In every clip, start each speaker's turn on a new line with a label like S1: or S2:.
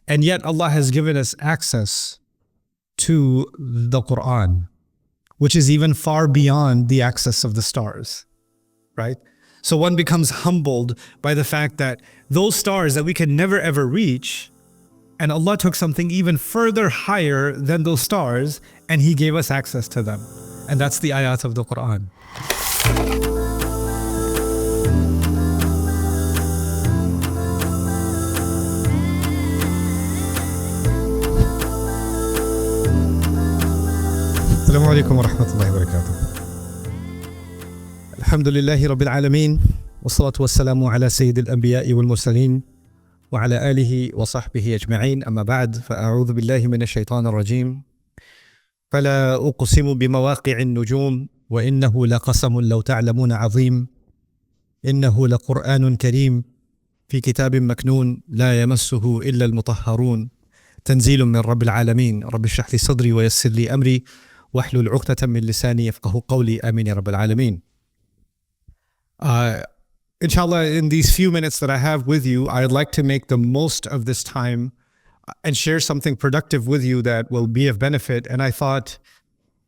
S1: And yet Allah has given us access to the Quran, which is even far beyond the access of the stars, right? So one becomes humbled by the fact that those stars that we can never ever reach, and Allah took something even further higher than those stars and He gave us access to them. And that's the ayat of the Quran. Assalamu alaikum wa rahmatullahi wa barakatuh. Alhamdulillahi rabbil alameen. Wassalatu wassalamu ala sayyidil anbiya'i wal mursaleen. وعلى آله وصحبه أجمعين أما بعد فأعوذ بالله من الشيطان الرجيم فلا أقسم بمواقع النجوم وإنه لقسم لو تعلمون عظيم إنه لقرآن كريم في كتاب مكنون لا يمسه إلا المطهرون تنزيل من رب العالمين رب اشرح لي صدري ويسر لي أمري واحلل عقدة من لساني يفقه قولي آمين يا رب العالمين. Inshallah, in these few minutes that I have with you, I'd like to make the most of this time and share something productive with you that will be of benefit. And I thought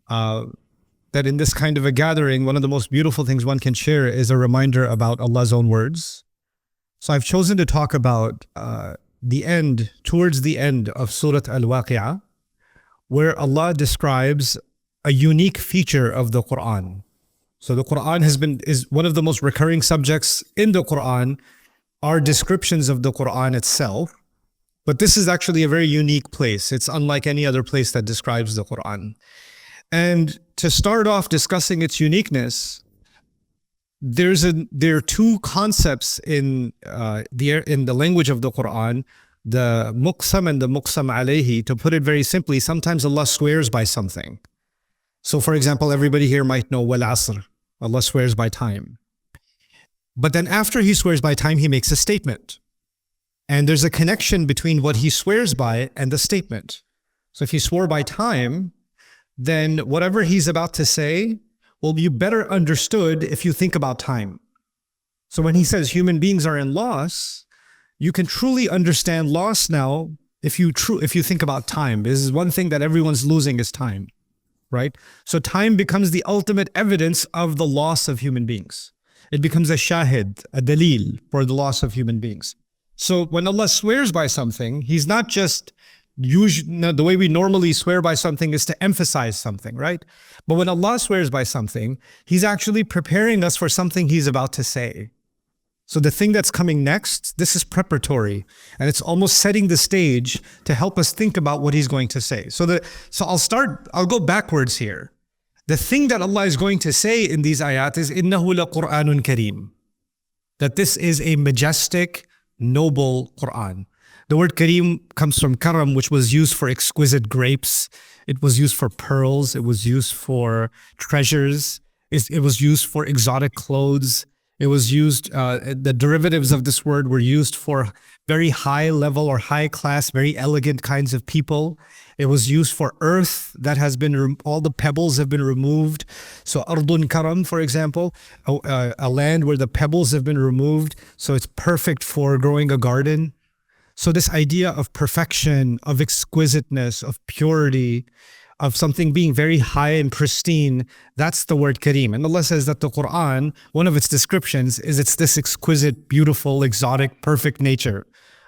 S1: that in this kind of a gathering, one of the most beautiful things one can share is a reminder about Allah's own words. So I've chosen to talk about towards the end of Surah Al-Waqi'ah, where Allah describes a unique feature of the Quran. So the Quran is one of the most recurring subjects in the Quran are descriptions of the Quran itself. But this is actually a very unique place. It's unlike any other place that describes the Quran. And to start off discussing its uniqueness, there are two concepts in the language of the Quran, the muqsam and the muqsam alayhi. To put it very simply, sometimes Allah swears by something. So for example, everybody here might know wal asr. Allah swears by time. But then after He swears by time, He makes a statement. And there's a connection between what He swears by and the statement. So if He swore by time, then whatever He's about to say will be better understood if you think about time. So when He says human beings are in loss, you can truly understand loss now if you think about time. This is one thing that everyone's losing is time. Right? So time becomes the ultimate evidence of the loss of human beings. It becomes a shahid, a dalil for the loss of human beings. So when Allah swears by something, He's not just the way we normally swear by something is to emphasize something, right? But when Allah swears by something, He's actually preparing us for something He's about to say. So the thing that's coming next, this is preparatory, and it's almost setting the stage to help us think about what He's going to say. So I'll go backwards here. The thing that Allah is going to say in these ayat is إِنَّهُ لَقُرْآنٌ كَرِيمٌ. That this is a majestic, noble Quran. The word kareem comes from karam, which was used for exquisite grapes. It was used for pearls. It was used for treasures. It was used for exotic clothes. It was used, the derivatives of this word were used for very high level or high class, very elegant kinds of people. It was used for earth that has been, all the pebbles have been removed. So Ardun Karam, for example, a land where the pebbles have been removed. So it's perfect for growing a garden. So this idea of perfection, of exquisiteness, of purity, of something being very high and pristine, that's the word kareem. And Allah says that the Quran, one of its descriptions is it's this exquisite, beautiful, exotic, perfect nature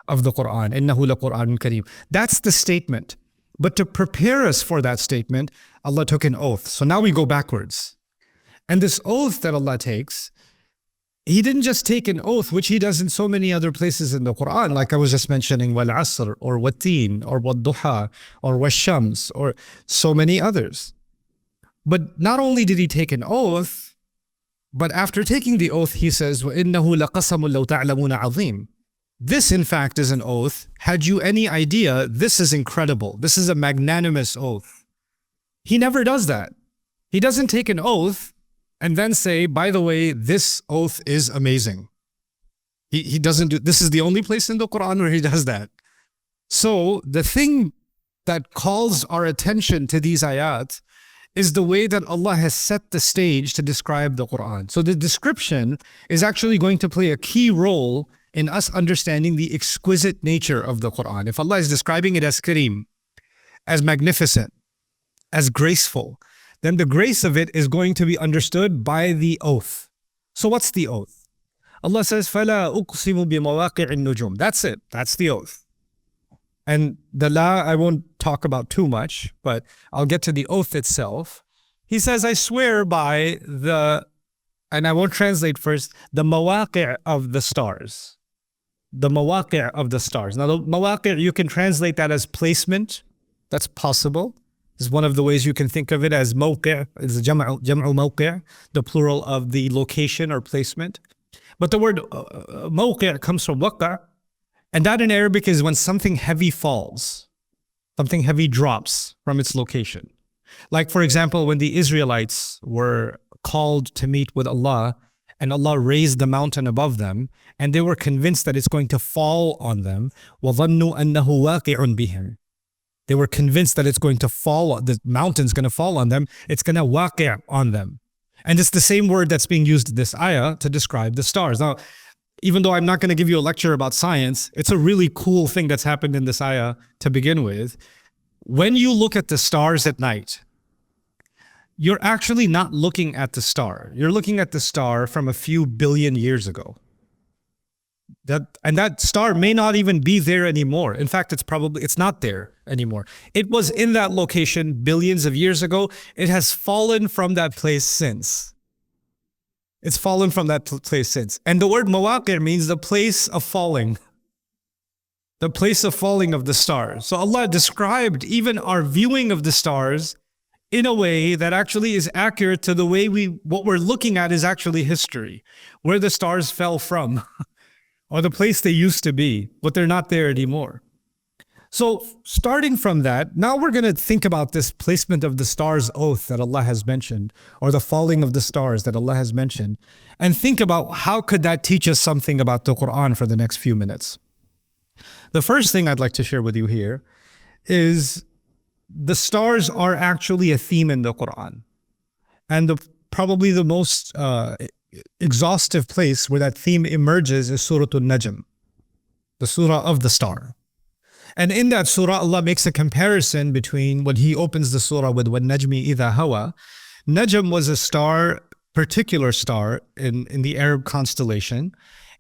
S1: of the Quran. إِنَّهُ لَقُرْآنٌ كَرِيمٌ. That's the statement. But to prepare us for that statement, Allah took an oath. So now we go backwards. And this oath that Allah takes, He didn't just take an oath, which He does in so many other places in the Quran, like I was just mentioning, wal asr, or wat-teen, or wad-duha, or wash-shams, or so many others. But not only did He take an oath, but after taking the oath, He says, وَإِنَّهُ لَقَسَمٌ لَوْ تَعْلَمُونَ عَظِيمٌ. This, in fact, is an oath. Had you any idea, this is incredible. This is a magnanimous oath. He never does that. He doesn't take an oath and then say, by the way, this oath is amazing. He doesn't do, this is the only place in the Quran where He does that. So the thing that calls our attention to these ayat is the way that Allah has set the stage to describe the Quran. So the description is actually going to play a key role in us understanding the exquisite nature of the Quran. If Allah is describing it as Kareem, as magnificent, as graceful, then the grace of it is going to be understood by the oath. So what's the oath? Allah says, فَلَا أُقْسِمُ بِمَوَاقِعِ النُّجُومِ. That's it. That's the oath. And the la, I won't talk about too much, but I'll get to the oath itself. He says, I swear by the, and I won't translate first, the mawaqi' of the stars. The mawaqi' of the stars. Now, the mawaqi', you can translate that as placement. That's possible. This is one of the ways you can think of it as mawqi', is jam'u mawqi', the plural of the location or placement. But the word mawqi' comes from waqa', and that in Arabic is when something heavy falls, something heavy drops from its location. Like, for example, when the Israelites were called to meet with Allah, and Allah raised the mountain above them, and they were convinced that it's going to fall on them. وَظَنُّوا أَنَّهُ وَاقِعٌ بِهِمْ. They were convinced that it's going to fall, the mountain's going to fall on them, it's going to waqi' on them. And it's the same word that's being used in this ayah to describe the stars. Now, even though I'm not going to give you a lecture about science, it's a really cool thing that's happened in this ayah to begin with. When you look at the stars at night, you're actually not looking at the star. You're looking at the star from a few billion years ago. That star may not even be there anymore. In fact, it's not there anymore. It was in that location billions of years ago. It has fallen from that place since. It's fallen from that place since. And the word mawaqir means the place of falling. The place of falling of the stars. So Allah described even our viewing of the stars in a way that actually is accurate to the way what we're looking at is actually history, where the stars fell from, or the place they used to be, but they're not there anymore. So starting from that, now we're going to think about this placement of the stars oath that Allah has mentioned, or the falling of the stars that Allah has mentioned, and think about how could that teach us something about the Quran for the next few minutes. The first thing I'd like to share with you here is the stars are actually a theme in the Quran. And probably the most exhaustive place where that theme emerges is Surah An-Najm, the surah of the star. And in that surah, Allah makes a comparison between when He opens the surah with وَالنَّجْمِ إِذَا هَوَى. Najm was a star, particular star in the Arab constellation,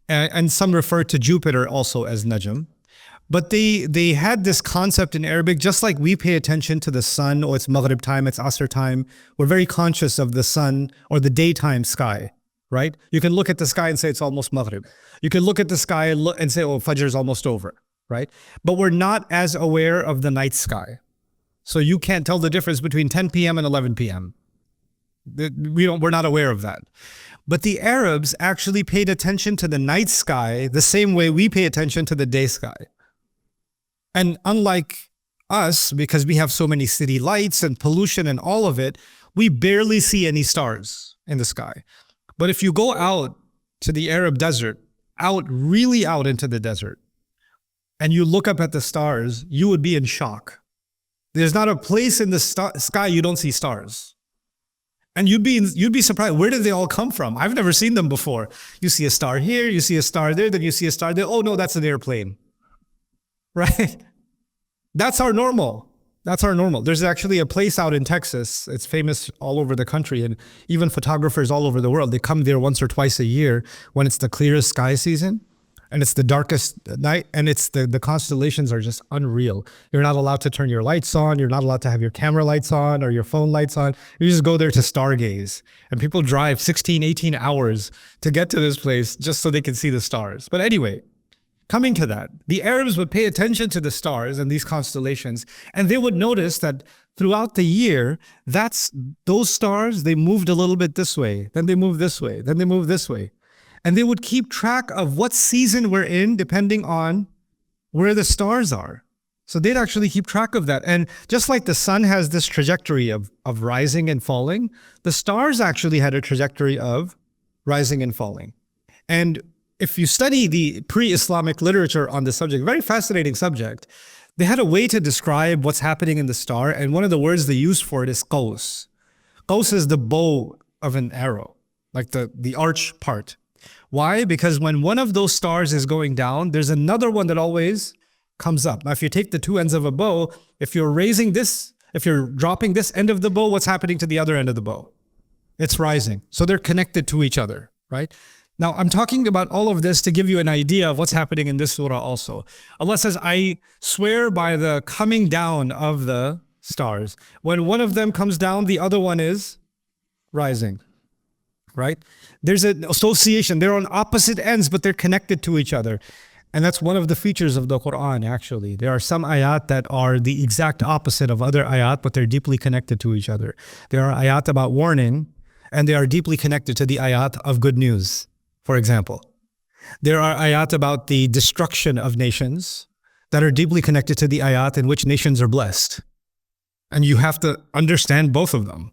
S1: and some refer to Jupiter also as Najm. But they had this concept in Arabic, just like we pay attention to the sun, or it's Maghrib time, it's Asr time. We're very conscious of the sun or the daytime sky, right? You can look at the sky and say it's almost Maghrib. You can look at the sky and say, oh, Fajr is almost over, right? But we're not as aware of the night sky. So you can't tell the difference between 10 p.m. and 11 p.m. We're not aware of that. But the Arabs actually paid attention to the night sky the same way we pay attention to the day sky. And unlike us, because we have so many city lights and pollution and all of it, we barely see any stars in the sky. But if you go out to the Arab desert, really out into the desert, and you look up at the stars, you would be in shock. There's not a place in the sky you don't see stars. And you'd be surprised, where did they all come from? I've never seen them before. You see a star here, you see a star there, then you see a star there. Oh no, that's an airplane. Right? That's our normal. That's our normal. There's actually a place out in Texas. It's famous all over the country, and even photographers all over the world, they come there once or twice a year when it's the clearest sky season and it's the darkest night, and it's the constellations are just unreal. You're not allowed to turn your lights on. You're not allowed to have your camera lights on or your phone lights on. You just go there to stargaze, and people drive 16, 18 hours to get to this place just so they can see the stars. But anyway, coming to that, the Arabs would pay attention to the stars and these constellations, and they would notice that throughout the year, those stars, they moved a little bit this way, then they moved this way, then they moved this way. And they would keep track of what season we're in depending on where the stars are. So they'd actually keep track of that. And just like the sun has this trajectory of rising and falling, the stars actually had a trajectory of rising and falling. And if you study the pre-Islamic literature on the subject, very fascinating subject, they had a way to describe what's happening in the star, and one of the words they used for it is qaws. Qaws is the bow of an arrow, like the arch part. Why? Because when one of those stars is going down, there's another one that always comes up. Now, if you take the two ends of a bow, if you're dropping this end of the bow, what's happening to the other end of the bow? It's rising. So they're connected to each other, right? Now, I'm talking about all of this to give you an idea of what's happening in this surah also. Allah says, I swear by the coming down of the stars. When one of them comes down, the other one is rising, right? There's an association. They're on opposite ends, but they're connected to each other. And that's one of the features of the Quran, actually. There are some ayat that are the exact opposite of other ayat, but they're deeply connected to each other. There are ayat about warning, and they are deeply connected to the ayat of good news, for example. There are ayat about the destruction of nations that are deeply connected to the ayat in which nations are blessed. And you have to understand both of them.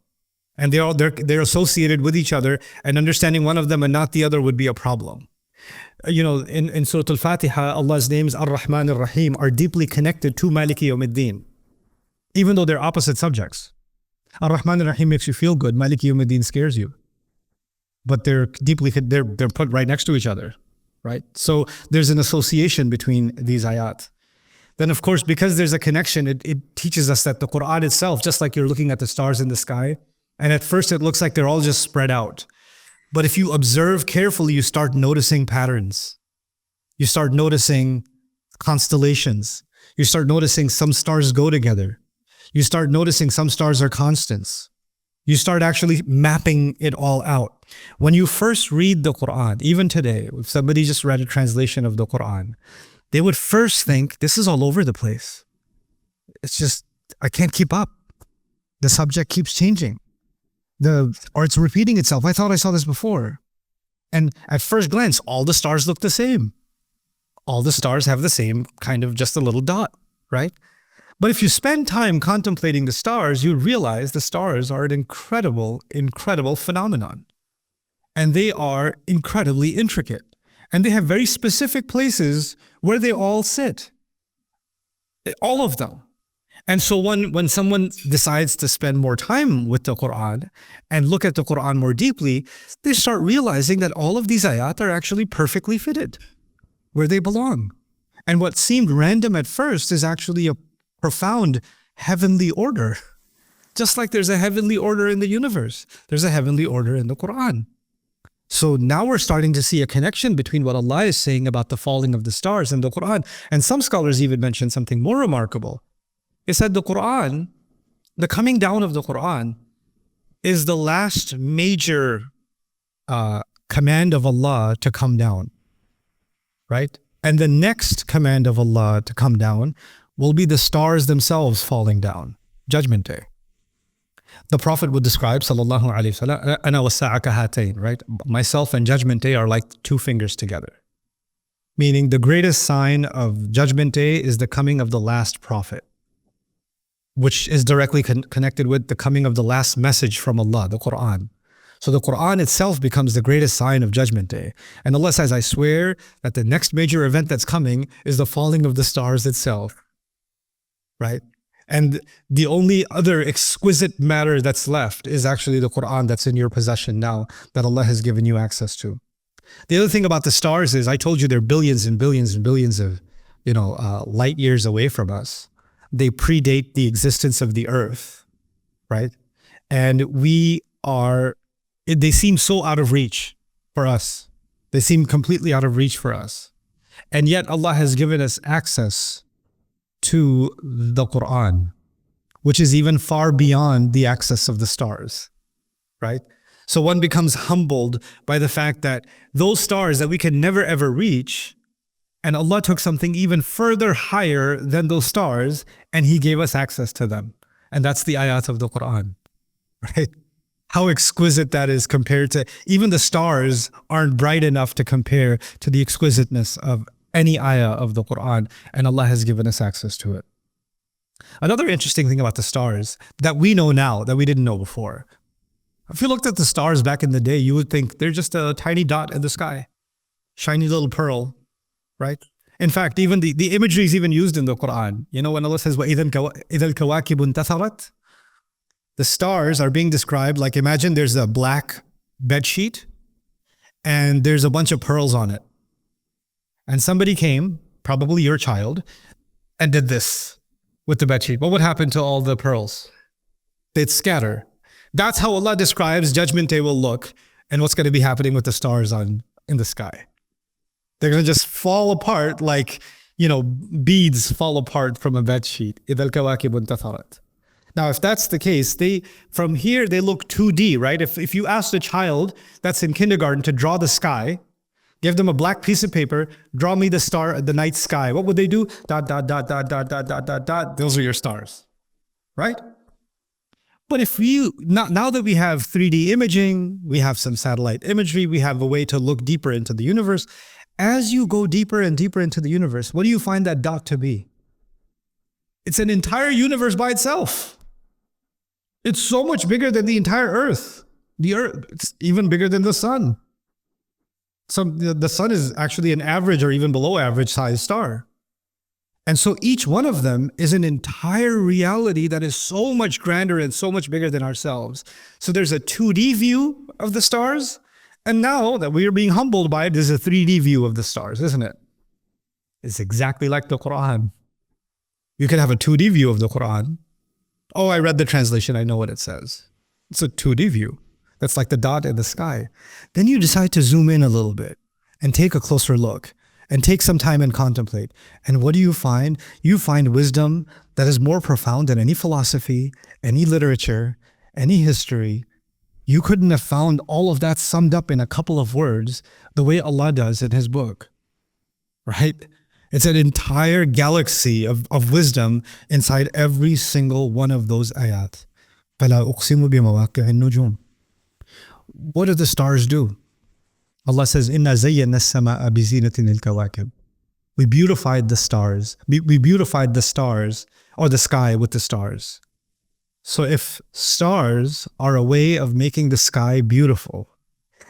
S1: And they're associated with each other, and understanding one of them and not the other would be a problem. You know, in Surah Al-Fatiha, Allah's names Ar-Rahman Ar-Rahim are deeply connected to Maliki Yawmiddin, even though they're opposite subjects. Ar-Rahman Ar-Rahim makes you feel good. Maliki Yawmiddin scares you. But they're put right next to each other, right? So there's an association between these ayat. Then of course, because there's a connection, it teaches us that the Quran itself, just like you're looking at the stars in the sky, and at first it looks like they're all just spread out. But if you observe carefully, you start noticing patterns. You start noticing constellations. You start noticing some stars go together. You start noticing some stars are constants. You start actually mapping it all out. When you first read the Quran, even today, if somebody just read a translation of the Quran, they would first think, this is all over the place. It's just, I can't keep up. The subject keeps changing. Or it's repeating itself. I thought I saw this before. And at first glance, all the stars look the same. All the stars have the same kind of just a little dot, right? But if you spend time contemplating the stars, you realize the stars are an incredible, incredible phenomenon. And they are incredibly intricate. And they have very specific places where they all sit. All of them. And so when someone decides to spend more time with the Quran and look at the Quran more deeply, they start realizing that all of these ayat are actually perfectly fitted where they belong. And what seemed random at first is actually a profound heavenly order. Just like there's a heavenly order in the universe, there's a heavenly order in the Quran. So now we're starting to see a connection between what Allah is saying about the falling of the stars and the Quran. And some scholars even mention something more remarkable. It said the Quran, the coming down of the Quran, is the last major command of Allah to come down, right? And the next command of Allah to come down will be the stars themselves falling down, Judgment Day. The Prophet would describe, sallallahu alaihi wasallam, ana was-sa'a kahatayn, right? Myself and Judgment Day are like two fingers together. Meaning the greatest sign of Judgment Day is the coming of the last prophet, which is directly connected with the coming of the last message from Allah, the Quran. So the Quran itself becomes the greatest sign of Judgment Day. And Allah says, I swear that the next major event that's coming is the falling of the stars itself, right? And the only other exquisite matter that's left is actually the Quran that's in your possession now, that Allah has given you access to. The other thing about the stars is, I told you they're billions and billions and billions of light years away from us. They predate the existence of the earth, right? And they seem so out of reach for us. They seem completely out of reach for us. And yet Allah has given us access to the Quran, which is even far beyond the access of the stars, right? So one becomes humbled by the fact that those stars that we can never ever reach, and Allah took something even further higher than those stars, and He gave us access to them. And that's the ayat of the Quran, right? How exquisite that is compared to, even the stars aren't bright enough to compare to the exquisiteness of any ayah of the Quran, and Allah has given us access to it. Another interesting thing about the stars that we know now that we didn't know before. If you looked at the stars back in the day, you would think they're just a tiny dot in the sky, shiny little pearl, right? In fact, even the imagery is even used in the Quran. You know, when Allah says, وَإِذَا الْكَوَاكِبُ انْتَثَرَتْ, the stars are being described like, imagine there's a black bed sheet, and there's a bunch of pearls on it. And somebody came, probably your child, and did this with the bedsheet. What would happen to all the pearls? They'd scatter. That's how Allah describes Judgment Day will look and what's going to be happening with the stars in the sky. They're going to just fall apart like, beads fall apart from a bedsheet. إِذَا الْكَوَاكِبُ انْتَثَرَتْ. Now, if that's the case, from here, they look 2D, right? If you asked a child that's in kindergarten to draw the sky, give them a black piece of paper, draw me the star, the night sky. What would they do? Dot, dot, dot, dot, dot, dot, dot, dot, dot. Those are your stars, right? But now that we have 3D imaging, we have some satellite imagery, we have a way to look deeper into the universe. As you go deeper and deeper into the universe, what do you find that dot to be? It's an entire universe by itself. It's so much bigger than the entire Earth. The Earth, it's even bigger than the sun. So the sun is actually an average or even below average size star. And so each one of them is an entire reality that is so much grander and so much bigger than ourselves. So there's a 2D view of the stars. And now that we are being humbled by it, there's a 3D view of the stars, isn't it? It's exactly like the Quran. You can have a 2D view of the Quran. Oh, I read the translation. I know what it says. It's a 2D view. That's like the dot in the sky. Then you decide to zoom in a little bit and take a closer look and take some time and contemplate. And what do you find? You find wisdom that is more profound than any philosophy, any literature, any history. You couldn't have found all of that summed up in a couple of words the way Allah does in His book, right? It's an entire galaxy of wisdom inside every single one of those ayat. فَلَا أُقْسِمُ بِمَوَاقِعِ النُّجُومِ. What do the stars do? Allah says, إِنَّا زَيَّنَّا السَّمَاءَ بِزِينَةٍ الْكَوَاكِبِ. We beautified the stars. We beautified the stars, or the sky with the stars. So if stars are a way of making the sky beautiful,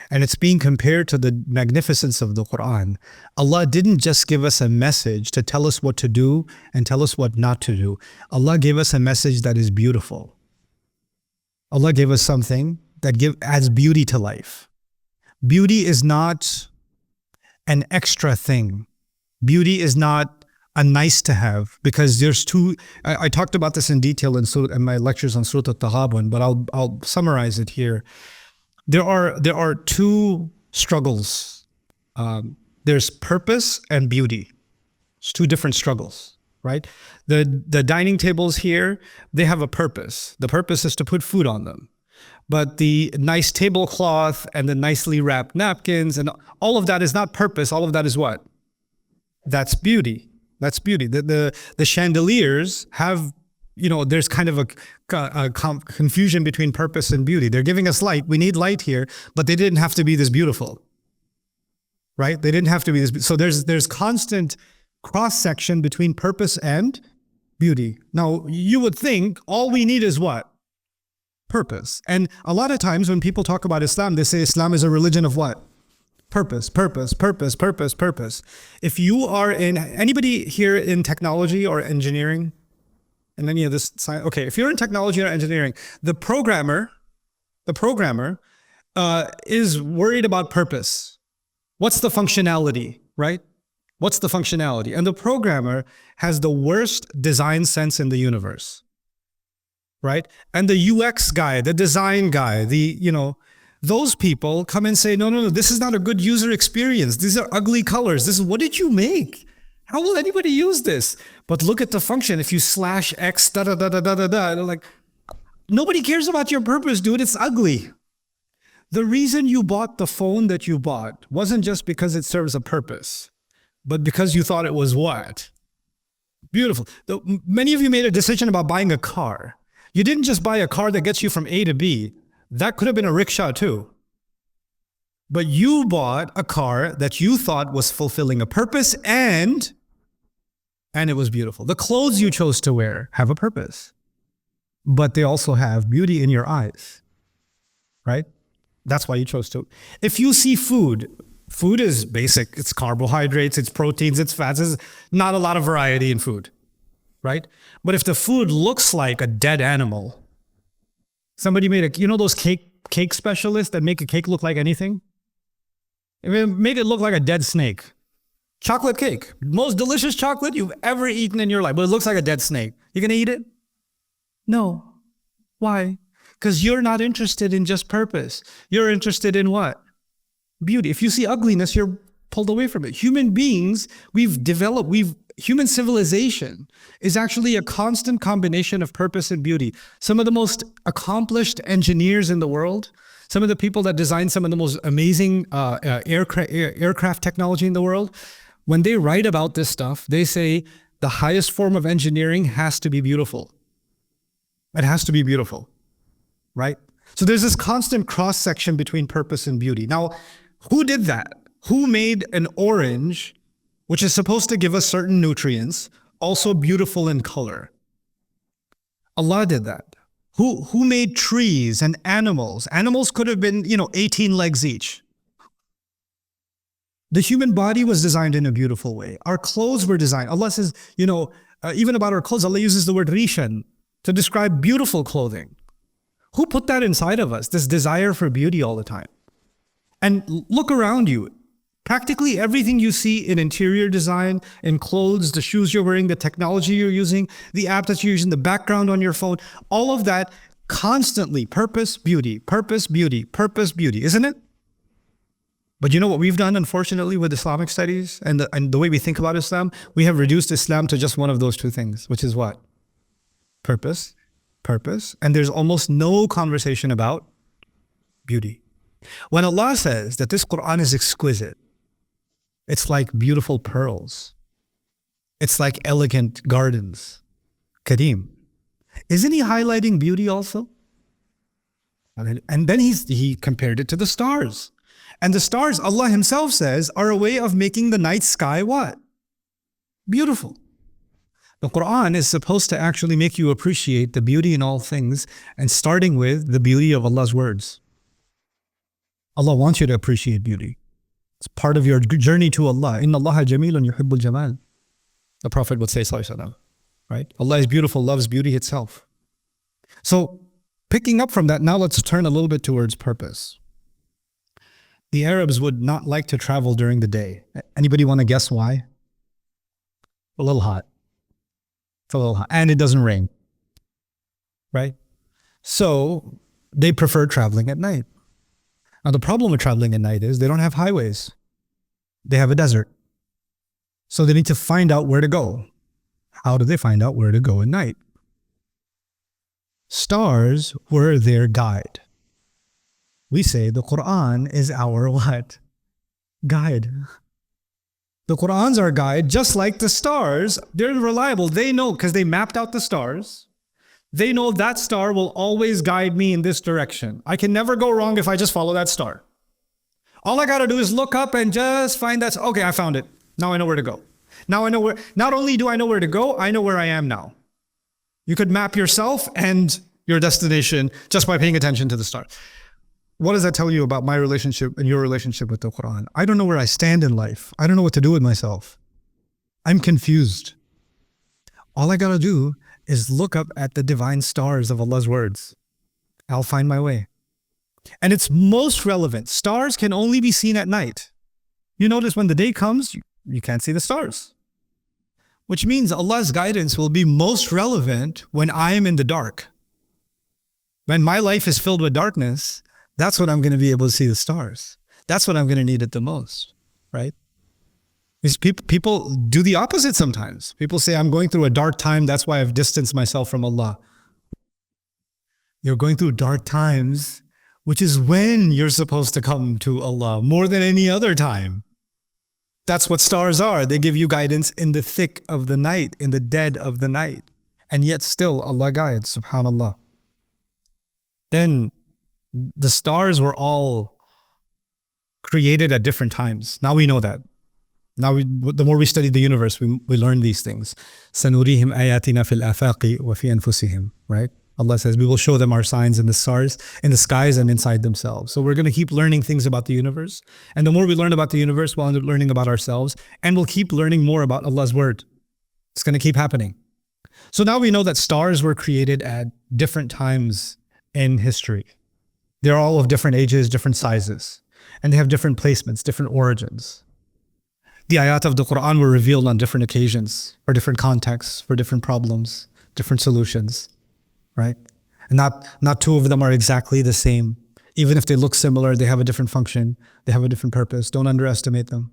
S1: and it's being compared to the magnificence of the Quran, Allah didn't just give us a message to tell us what to do and tell us what not to do. Allah gave us a message that is beautiful. Allah gave us something that adds beauty to life. Beauty is not an extra thing. Beauty is not a nice to have, because there's I talked about this in detail in my lectures on Surah Al-Taghabun, but I'll summarize it here. There are two struggles. There's purpose and beauty. It's two different struggles, right? The dining tables here, they have a purpose. The purpose is to put food on them. But the nice tablecloth and the nicely wrapped napkins and all of that is not purpose. All of that is what? That's beauty. That's beauty. The chandeliers have, there's kind of a confusion between purpose and beauty. They're giving us light. We need light here, but they didn't have to be this beautiful, right? They didn't have to be this. So there's constant cross-section between purpose and beauty. Now, you would think all we need is what? Purpose. And a lot of times when people talk about Islam, they say Islam is a religion of what? Purpose, purpose, purpose, purpose, purpose. If you are anybody here in technology or engineering, and any of this science, okay, if you're in technology or engineering, the programmer is worried about purpose. What's the functionality, right? What's the functionality? And the programmer has the worst design sense in the universe, right? And the UX guy, the design guy, those people come and say, no, this is not a good user experience. These are ugly colors. What did you make? How will anybody use this? But look at the function. If you /X, they're like, nobody cares about your purpose, dude. It's ugly. The reason you bought the phone that you bought wasn't just because it serves a purpose, but because you thought it was what? Beautiful. Many of you made a decision about buying a car. You didn't just buy a car that gets you from A to B. That could have been a rickshaw too. But you bought a car that you thought was fulfilling a purpose and it was beautiful. The clothes you chose to wear have a purpose, but they also have beauty in your eyes, right? That's why you chose to. If you see food is basic. It's carbohydrates, it's proteins, it's fats. There's not a lot of variety in food, right? But if the food looks like a dead animal, somebody made those cake specialists that make a cake look like anything?
S2: It made it look like a dead snake. Chocolate cake, most delicious chocolate you've ever eaten in your life, but it looks like a dead snake. You gonna eat it? No. Why? Because you're not interested in just purpose. You're interested in what? Beauty. If you see ugliness, you're pulled away from it. Human beings, human civilization is actually a constant combination of purpose and beauty. Some of the most accomplished engineers in the world, some of the people that design some of the most amazing aircraft technology in the world, when they write about this stuff, they say the highest form of engineering has to be beautiful. It has to be beautiful, right? So there's this constant cross-section between purpose and beauty. Now, who did that? Who made an orange, which is supposed to give us certain nutrients, also beautiful in color? Allah did that. Who made trees and animals? Animals could have been, 18 legs each. The human body was designed in a beautiful way. Our clothes were designed. Allah says, even about our clothes, Allah uses the word rishan to describe beautiful clothing. Who put that inside of us, this desire for beauty all the time? And look around you. Practically everything you see in interior design, in clothes, the shoes you're wearing, the technology you're using, the app that you're using, the background on your phone, all of that constantly purpose, beauty, purpose, beauty, purpose, beauty, isn't it? But you know what we've done, unfortunately, with Islamic studies and the way we think about Islam? We have reduced Islam to just one of those two things, which is what? Purpose, purpose. And there's almost no conversation about beauty. When Allah says that this Quran is exquisite, it's like beautiful pearls. It's like elegant gardens. Kareem. Isn't he highlighting beauty also? And then he compared it to the stars. And the stars, Allah himself says, are a way of making the night sky what? Beautiful. The Quran is supposed to actually make you appreciate the beauty in all things, and starting with the beauty of Allah's words. Allah wants you to appreciate beauty. It's part of your journey to Allah. Inna Allaha jamilun yuhibbul jamal. The Prophet would say, sallallahu alaihi wasallam, right? Allah is beautiful, loves beauty itself. So picking up from that, now let's turn a little bit towards purpose. The Arabs would not like to travel during the day. Anybody want to guess why? A little hot. It's a little hot. And it doesn't rain, right? So they prefer traveling at night. Now, the problem with traveling at night is they don't have highways. They have a desert. So they need to find out where to go. How do they find out where to go at night? Stars were their guide. We say the Quran is our what? Guide. The Quran's our guide, just like the stars. They're reliable. They know, because they mapped out the stars. They know that star will always guide me in this direction. I can never go wrong if I just follow that star. All I got to do is look up and just find that. Okay, I found it. Now I know where to go. Now I know where, not only do I know where to go, I know where I am now. You could map yourself and your destination just by paying attention to the star. What does that tell you about my relationship and your relationship with the Quran? I don't know where I stand in life. I don't know what to do with myself. I'm confused. All I got to do is look up at the divine stars of Allah's words. I'll find my way. And it's most relevant. Stars can only be seen at night. You notice when the day comes, you can't see the stars. Which means Allah's guidance will be most relevant when I am in the dark. When my life is filled with darkness, that's when I'm going to be able to see the stars. That's when I'm going to need it the most, right? These people do the opposite sometimes. People say, I'm going through a dark time, that's why I've distanced myself from Allah. You're going through dark times, which is when you're supposed to come to Allah more than any other time. That's what stars are. They give you guidance in the thick of the night, in the dead of the night. And yet still Allah guides, subhanAllah. Then the stars were all created at different times. Now we know that. Now, the more we study the universe, we learn these things. سَنُرِيهِمْ آيَاتِنَا فِي الْآفَاقِ وَفِي أَنفُسِهِمْ, right? Allah says, we will show them our signs in the stars, in the skies and inside themselves. So we're going to keep learning things about the universe. And the more we learn about the universe, we'll end up learning about ourselves. And we'll keep learning more about Allah's word. It's going to keep happening. So now we know that stars were created at different times in history. They're all of different ages, different sizes. and they have different placements, different origins. The ayat of the Quran were revealed on different occasions, for different contexts, for different problems, different solutions, right? And not two of them are exactly the same. Even if they look similar, they have a different function, they have a different purpose. Don't underestimate them,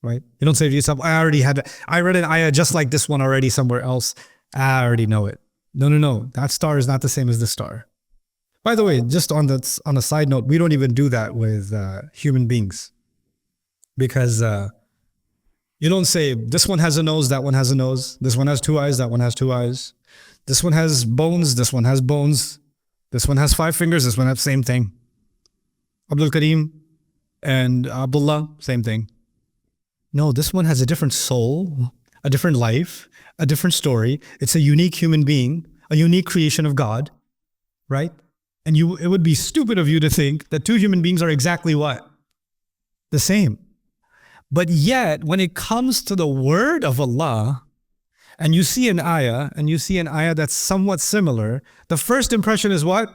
S2: right? You don't say to yourself, I read an ayah just like this one already somewhere else. I already know it. No. That star is not the same as this star. By the way, just on a side note, we don't even do that with human beings, because you don't say this one has a nose, that one has a nose. This one has two eyes, that one has two eyes. This one has bones, this one has bones. This one has 5 fingers, this one has same thing. Abdul Karim and Abdullah, same thing. No, this one has a different soul, a different life, a different story. It's a unique human being, a unique creation of God, right? And it would be stupid of you to think that two human beings are exactly what? The same. But yet, when it comes to the word of Allah, and you see an ayah that's somewhat similar, the first impression is what?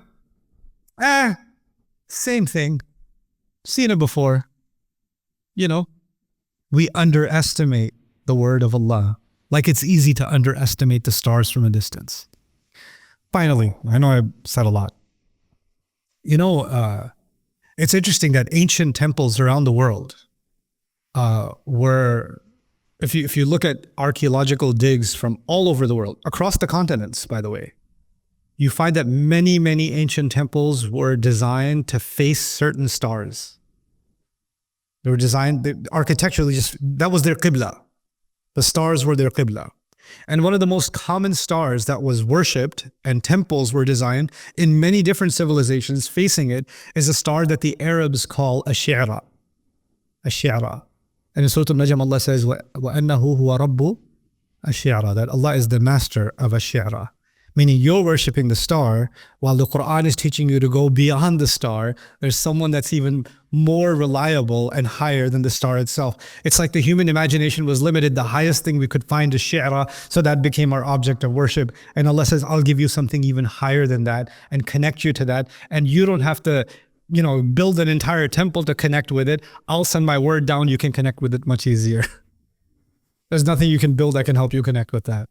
S2: Same thing. Seen it before. You know, we underestimate the word of Allah, like it's easy to underestimate the stars from a distance. Finally, I know I said a lot. You know, it's interesting that ancient temples around the world were, if you look at archaeological digs from all over the world, across the continents, by the way, you find that many, many ancient temples were designed to face certain stars. They were designed, architecturally, that was their qibla. The stars were their qibla. And one of the most common stars that was worshipped and temples were designed in many different civilizations facing it is a star that the Arabs call Ash-Shi'ra. Ash-Shi'ra. And in Surah Al-Najm, Allah says, وَأَنَّهُ هُوَ رَبُّ Ash-Shi'ra, that Allah is the master of Ash-Shi'ra. Meaning you're worshipping the star while the Quran is teaching you to go beyond the star. There's someone that's even more reliable and higher than the star itself. It's like the human imagination was limited. The highest thing we could find is Shi'ra, so that became our object of worship. And Allah says, I'll give you something even higher than that and connect you to that. And you don't have to, build an entire temple to connect with it. I'll send my word down. You can connect with it much easier. There's nothing you can build that can help you connect with that.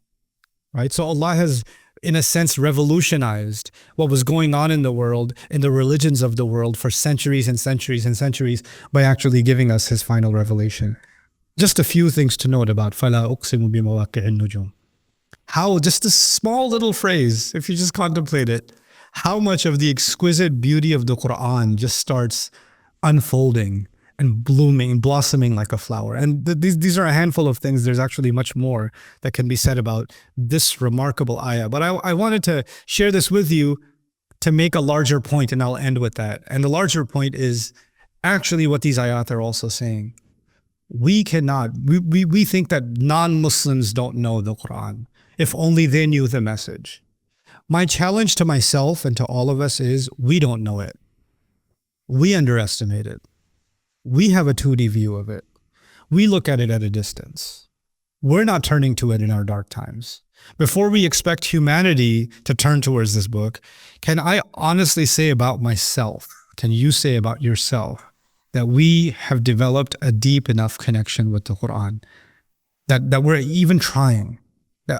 S2: Right? So Allah has, in a sense, revolutionized what was going on in the world, in the religions of the world for centuries and centuries and centuries by actually giving us His final revelation. Just a few things to note about فَلَا أُقْسِمُ بِمَوَاقِعِ النُّجُومِ. How, just a small little phrase, if you just contemplate it, how much of the exquisite beauty of the Quran just starts unfolding and blooming, blossoming like a flower. And these are a handful of things. There's actually much more that can be said about this remarkable ayah. But I wanted to share this with you to make a larger point, and I'll end with that. And the larger point is actually what these ayat are also saying. We think that non-Muslims don't know the Quran, if only they knew the message. My challenge to myself and to all of us is we don't know it. We underestimate it. We have a 2D view of it. We look at it at a distance. We're not turning to it in our dark times. Before we expect humanity to turn towards this book, can I honestly say about myself, can you say about yourself, that we have developed a deep enough connection with the Quran, that we're even trying?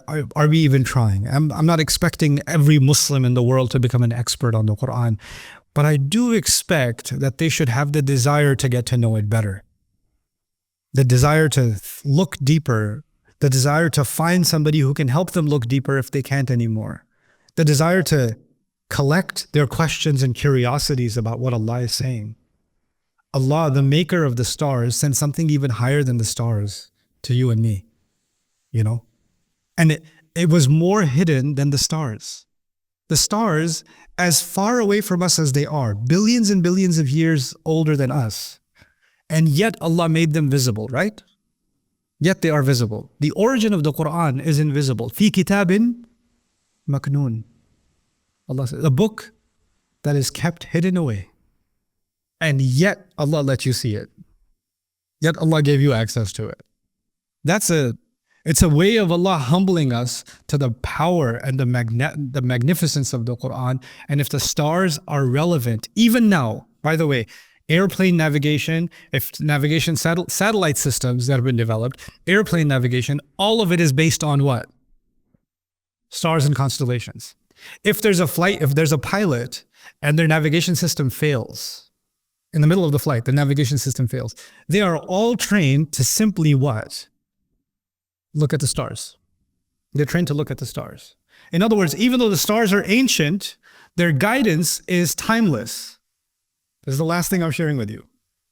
S2: Are we even trying? I'm not expecting every Muslim in the world to become an expert on the Quran, but I do expect that they should have the desire to get to know it better. The desire to look deeper, the desire to find somebody who can help them look deeper if they can't anymore. The desire to collect their questions and curiosities about what Allah is saying. Allah, the maker of the stars, sent something even higher than the stars to you and me, And it was more hidden than the stars. The stars, as far away from us as they are, billions and billions of years older than us, and yet Allah made them visible, right? Yet they are visible. The origin of the Quran is invisible. Fi kitabin maknoon. Allah says, a book that is kept hidden away. And yet Allah let you see it. Yet Allah gave you access to it. It's a way of Allah humbling us to the power and the magnificence of the Quran. And if the stars are relevant, even now, by the way,
S1: Airplane navigation, if navigation satellite systems that have been developed, airplane navigation, all of it is based on what? Stars and constellations. If there's a flight, if there's a pilot and their navigation system fails, in the middle of the flight, the navigation system fails, they are all trained to simply what? Look at the stars. They're trained to look at the stars. In other words, even though the stars are ancient, their guidance is timeless. This is the last thing I'm sharing with you.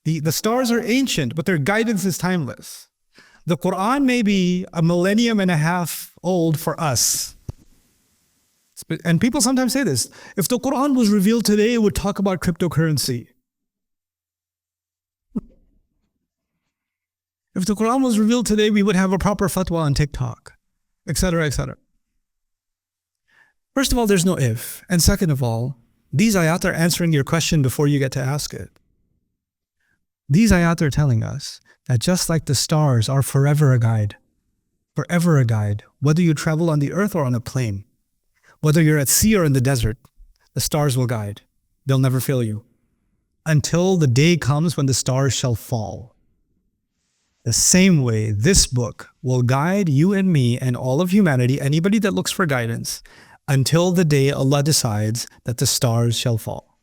S1: The stars are ancient, but their guidance is timeless. The Quran may be 1.5 millennium old for us. And people sometimes say this. If the Quran was revealed today, it would talk about cryptocurrency. If the Quran was revealed today, we would have a proper fatwa on TikTok, etc., etc. First of all, there's no if. And second of all, these ayat are answering your question before you get to ask it. These ayat are telling us that just like the stars are forever a guide, whether you travel on the earth or on a plane, whether you're at sea or in the desert, the stars will guide. They'll never fail you. Until the day comes when the stars shall fall. The same way, this book will guide you and me and all of humanity, anybody that looks for guidance, until the day Allah decides that the stars shall fall.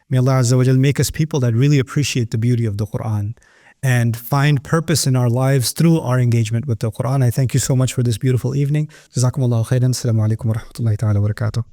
S1: May Allah Azza wa Jal make us people that really appreciate the beauty of the Quran and find purpose in our lives through our engagement with the Quran. I thank you so much for this beautiful evening. Jazakumullahu khairan. Assalamu alaikum wa rahmatullahi ta'ala wa barakatuh.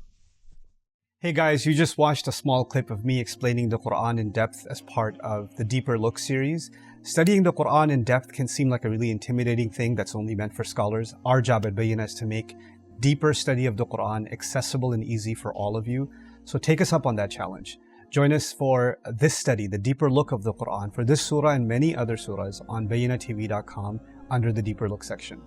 S1: Hey guys, you just watched a small clip of me explaining the Quran in depth as part of the Deeper Look series. Studying the Quran in depth can seem like a really intimidating thing that's only meant for scholars. Our job at Bayyinah is to make deeper study of the Quran accessible and easy for all of you. So take us up on that challenge. Join us for this study, the Deeper Look of the Quran, for this surah and many other surahs on BayyinahTV.com under the Deeper Look section.